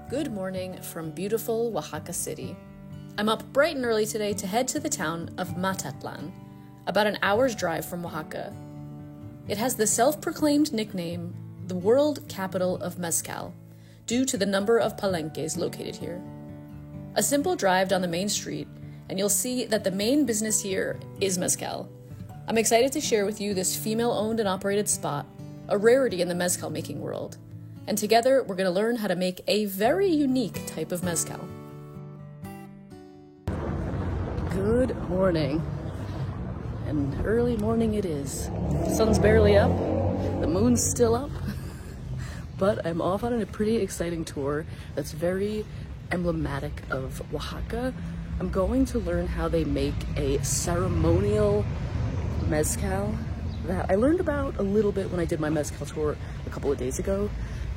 Good morning from beautiful Oaxaca City. I'm up bright and early today to head to the town of Matatlan, about an hour's drive from Oaxaca. It has the self-proclaimed nickname, the world capital of mezcal, due to the number of palenques located here. A simple drive down the main street, and you'll see that the main business here is mezcal. I'm excited to share with you this female-owned and operated spot, a rarity in the mezcal making world. And together, we're going to learn how to make a very unique type of mezcal. Good morning. And early morning it is. The sun's barely up, the moon's still up, but I'm off on a pretty exciting tour that's very emblematic of Oaxaca. I'm going to learn how they make a ceremonial mezcal that I learned about a little bit when I did my mezcal tour a couple of days ago.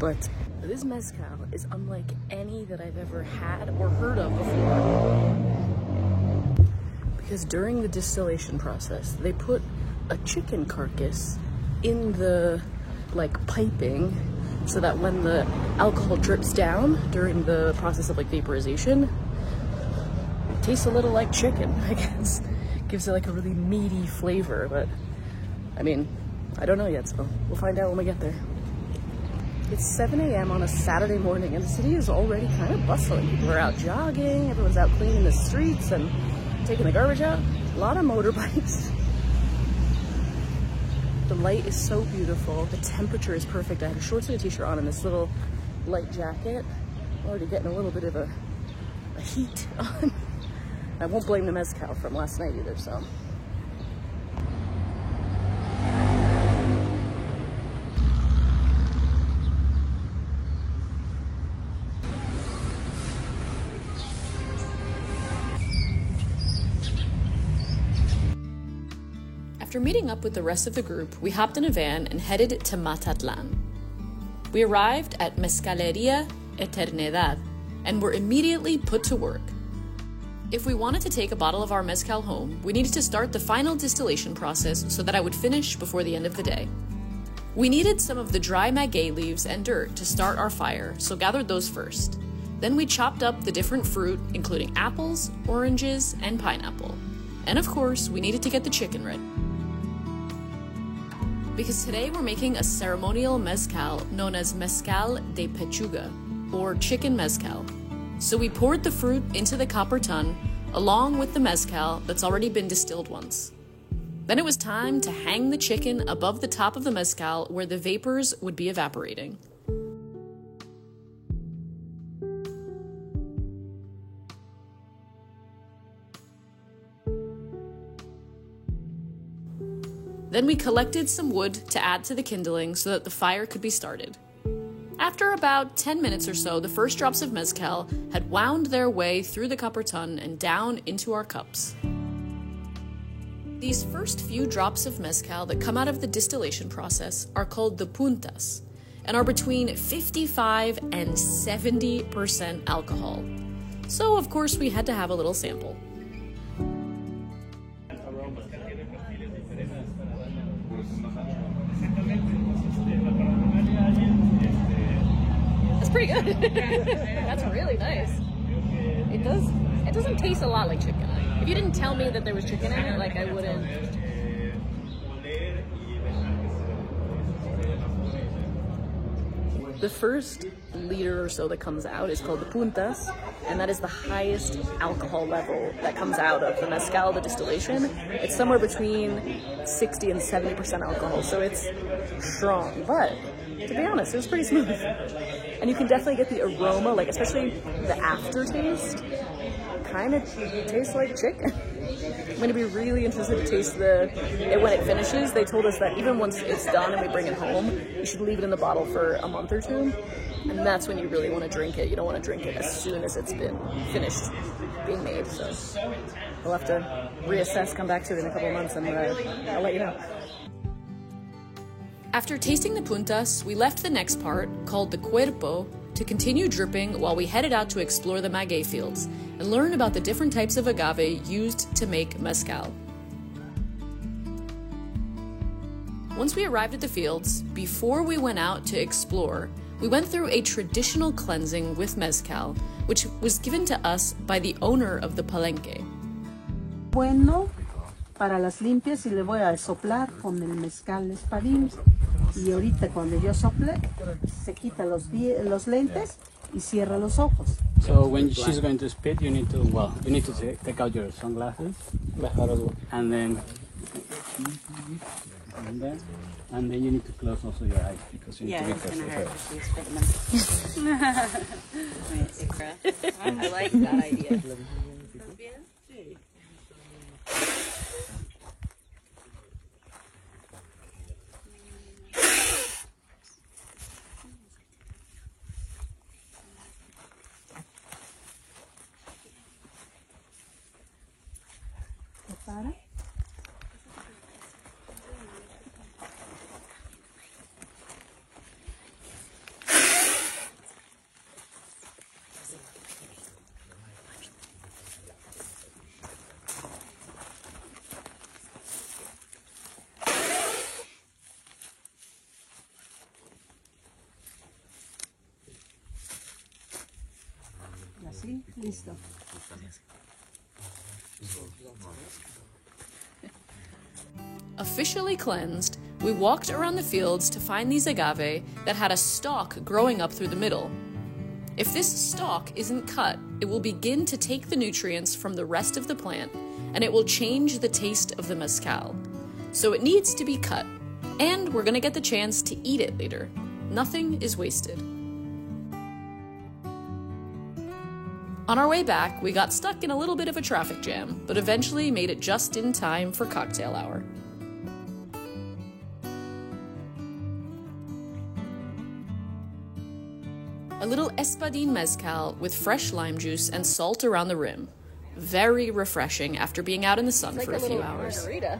But this mezcal is unlike any that I've ever had or heard of before. Because during the distillation process, they put a chicken carcass in the piping so that when the alcohol drips down during the process of vaporization, it tastes a little like chicken, I guess. Gives it a really meaty flavor, but I mean, I don't know yet, so we'll find out when we get there. It's 7 a.m. on a Saturday morning, and the city is already kind of bustling. People are out jogging, everyone's out cleaning the streets and taking the garbage out. A lot of motorbikes. The light is so beautiful. The temperature is perfect. I have a shorts and a t-shirt on and this little light jacket. I'm already getting a little bit of a heat on. I won't blame the mezcal from last night either, so. After meeting up with the rest of the group, we hopped in a van and headed to Matatlan. We arrived at Mezcaleria Eternidad and were immediately put to work. If we wanted to take a bottle of our mezcal home, we needed to start the final distillation process so that I would finish before the end of the day. We needed some of the dry maguey leaves and dirt to start our fire, so gathered those first. Then we chopped up the different fruit, including apples, oranges, and pineapple. And of course, we needed to get the chicken ready. Because today we're making a ceremonial mezcal known as mezcal de pechuga, or chicken mezcal. So we poured the fruit into the copper tun, along with the mezcal that's already been distilled once. Then it was time to hang the chicken above the top of the mezcal where the vapors would be evaporating. Then we collected some wood to add to the kindling so that the fire could be started. After about 10 minutes or so, the first drops of mezcal had wound their way through the copper tun and down into our cups. These first few drops of mezcal that come out of the distillation process are called the puntas and are between 55 and 70% alcohol. So, of course, we had to have a little sample. That's pretty good. That's really nice. It doesn't taste a lot like chicken. If you didn't tell me that there was chicken in it, I wouldn't. The first liter or so that comes out is called the puntas, and that is the highest alcohol level that comes out of the mezcal, the distillation. It's somewhere between 60 and 70% alcohol, so it's strong, but to be honest, it was pretty smooth. And you can definitely get the aroma, especially the aftertaste, kind of tastes like chicken. I'm going to be really interested to taste it when it finishes. They told us that even once it's done and we bring it home, you should leave it in the bottle for a month or two. And that's when you really want to drink it. You don't want to drink it as soon as it's been finished being made. So we'll have to reassess, come back to it in a couple of months, and I'll let you know. After tasting the puntas, we left the next part, called the cuerpo, to continue dripping while we headed out to explore the maguey fields and learn about the different types of agave used to make mezcal. Once we arrived at the fields, before we went out to explore, We went through a traditional cleansing with mezcal, which was given to us by the owner of the palenque. Bueno, para las limpias y le voy a soplar con el mezcal espadín. Y ahorita cuando yo sople, se quita los lentes y cierra los ojos. So when she's going to spit, you need to take out your sunglasses, and then you need to close also your eyes because you need to be careful. I like that idea. Así, listo. Officially cleansed, we walked around the fields to find these agave that had a stalk growing up through the middle. If this stalk isn't cut, it will begin to take the nutrients from the rest of the plant, and it will change the taste of the mezcal. So it needs to be cut, and we're gonna get the chance to eat it later. Nothing is wasted. On our way back, we got stuck in a little bit of a traffic jam, but eventually made it just in time for cocktail hour. A little espadín mezcal with fresh lime juice and salt around the rim. Very refreshing after being out in the sun for a few hours. Margarita.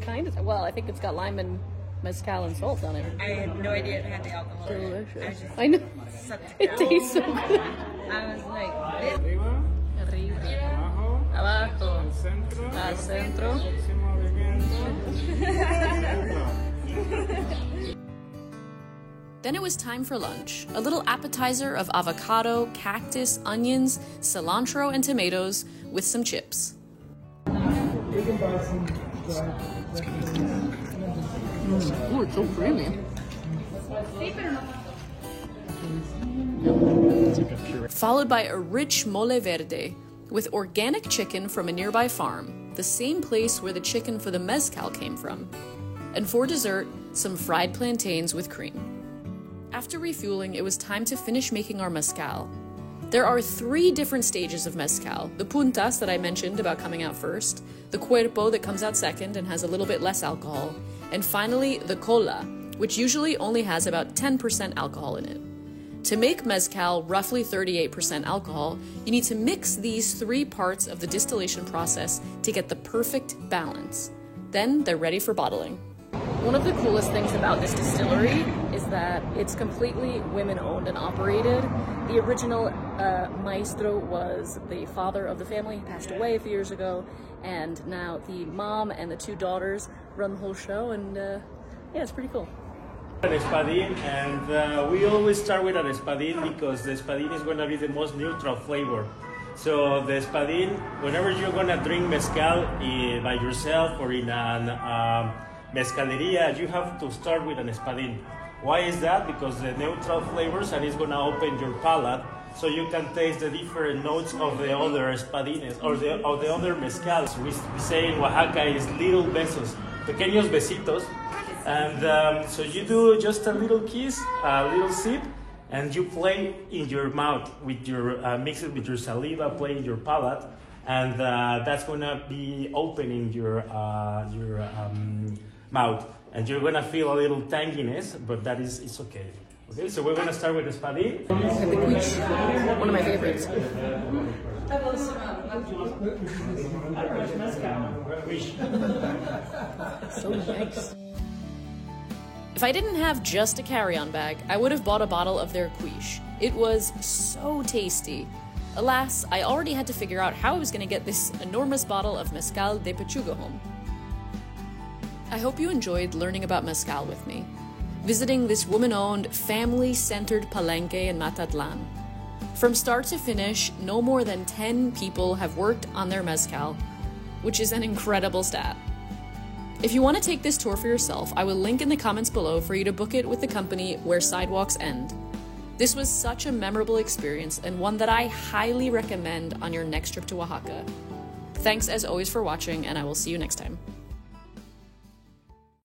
Kind of. Well, I think it's got lime and mezcal and salt on it. I had no idea it had the alcohol. Delicious. I know. It tastes so good. I was like, Arriba. Abajo. Al centro. Then it was time for lunch. A little appetizer of avocado, cactus, onions, cilantro, and tomatoes with some chips. Ooh, it's so creamy. Followed by a rich mole verde with organic chicken from a nearby farm, the same place where the chicken for the mezcal came from. And for dessert, some fried plantains with cream. After refueling, it was time to finish making our mezcal. There are 3 different stages of mezcal: the puntas that I mentioned about coming out first, the cuerpo that comes out second and has a little bit less alcohol, and finally the cola, which usually only has about 10% alcohol in it. To make mezcal roughly 38% alcohol, you need to mix these 3 parts of the distillation process to get the perfect balance. Then they're ready for bottling. One of the coolest things about this distillery is that it's completely women-owned and operated. The original maestro was the father of the family. He passed away a few years ago, and now the mom and the 2 daughters run the whole show, and yeah, it's pretty cool. An espadín, and we always start with an espadín because the espadín is going to be the most neutral flavor. So the espadín, whenever you're going to drink mezcal by yourself or in an mezcaleria, you have to start with an espadín. Why is that? Because the neutral flavors, and it's going to open your palate so you can taste the different notes of the other espadines or the other mezcals. We say in Oaxaca is little besos, pequeños besitos. And so you do just a little kiss, a little sip, and you play in your mouth with your mix it with your saliva, play in your palate, and that's gonna be opening your mouth, and you're gonna feel a little tanginess, but it's okay. Okay, so we're gonna start with espadín. The quiche, one of my favorites. So nice. If I didn't have just a carry-on bag, I would have bought a bottle of their quiche. It was so tasty. Alas, I already had to figure out how I was going to get this enormous bottle of mezcal de pechuga home. I hope you enjoyed learning about mezcal with me. visiting this woman-owned, family-centered palenque in Matatlan. From start to finish, no more than 10 people have worked on their mezcal, which is an incredible stat. If you want to take this tour for yourself, I will link in the comments below for you to book it with the company Where Sidewalks End. This was such a memorable experience and one that I highly recommend on your next trip to Oaxaca. Thanks as always for watching, and I will see you next time.